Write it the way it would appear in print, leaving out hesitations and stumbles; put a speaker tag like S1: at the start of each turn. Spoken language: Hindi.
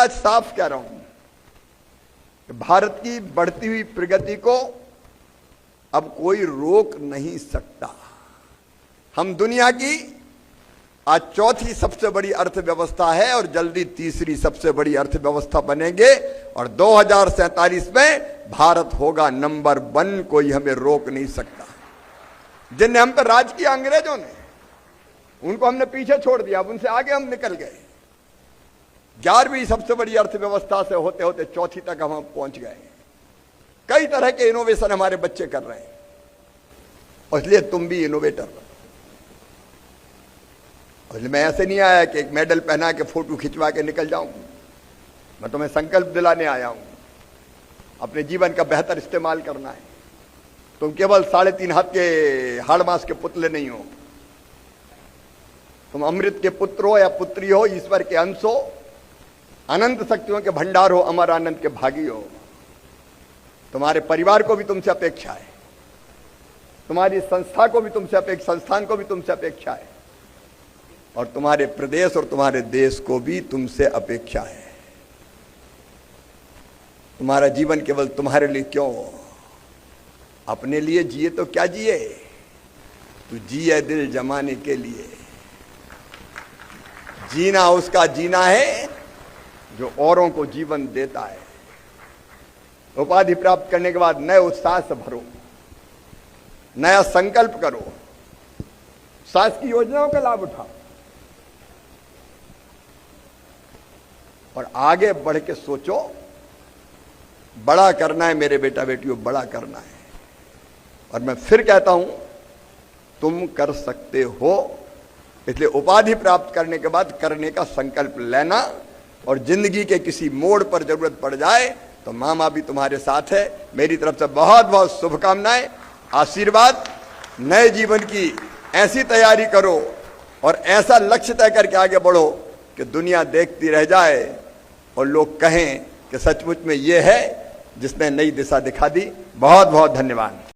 S1: आज साफ कह रहा हूं कि भारत की बढ़ती हुई प्रगति को अब कोई रोक नहीं सकता। हम दुनिया की आज चौथी सबसे बड़ी अर्थव्यवस्था है और जल्दी तीसरी सबसे बड़ी अर्थव्यवस्था बनेंगे और 2047 में भारत होगा नंबर 1। कोई हमें रोक नहीं सकता। जिनने हम पर राज किया अंग्रेजों ने, उनको हमने पीछे छोड़ दिया, अब उनसे आगे हम निकल गए। 11वीं सबसे बड़ी अर्थव्यवस्था से होते होते चौथी तक हम पहुंच गए। कई तरह के इनोवेशन हमारे बच्चे कर रहे हैं और इसलिए तुम भी इनोवेटर हो। मैं ऐसे नहीं आया कि एक मेडल पहना के फोटो खिंचवा के निकल जाऊं। मैं तुम्हें संकल्प दिलाने आया हूं, अपने जीवन का बेहतर इस्तेमाल करना है। तुम केवल 3.5 हाथ के हाड़ मांस के पुतले नहीं हो, तुम अमृत के पुत्र हो या पुत्री हो, ईश्वर के अंश हो, अनंत शक्तियों के भंडार हो, अमर आनंद के भागी हो। तुम्हारे परिवार को भी तुमसे अपेक्षा है, तुम्हारी संस्था को भी तुमसे अपेक्षा, संस्थान को भी तुमसे अपेक्षा है और तुम्हारे प्रदेश और तुम्हारे देश को भी तुमसे अपेक्षा है। तुम्हारा जीवन केवल तुम्हारे लिए क्यों, अपने लिए जिए तो क्या जिए, तू जिए दिल जमाने के लिए। जीना उसका जीना है जो औरों को जीवन देता है। उपाधि प्राप्त करने के बाद नए उत्साह से भरो, नया संकल्प करो, शासकीय योजनाओं का लाभ उठाओ और आगे बढ़ के सोचो। बड़ा करना है मेरे बेटा बेटियों, बड़ा करना है। और मैं फिर कहता हूं, तुम कर सकते हो। इसलिए उपाधि प्राप्त करने के बाद करने का संकल्प लेना और जिंदगी के किसी मोड़ पर जरूरत पड़ जाए तो मामा भी तुम्हारे साथ है। मेरी तरफ से बहुत बहुत शुभकामनाएं, आशीर्वाद। नए जीवन की ऐसी तैयारी करो और ऐसा लक्ष्य तय करके आगे बढ़ो कि दुनिया देखती रह जाए और लोग कहें कि सचमुच में ये है जिसने नई दिशा दिखा दी। बहुत बहुत धन्यवाद।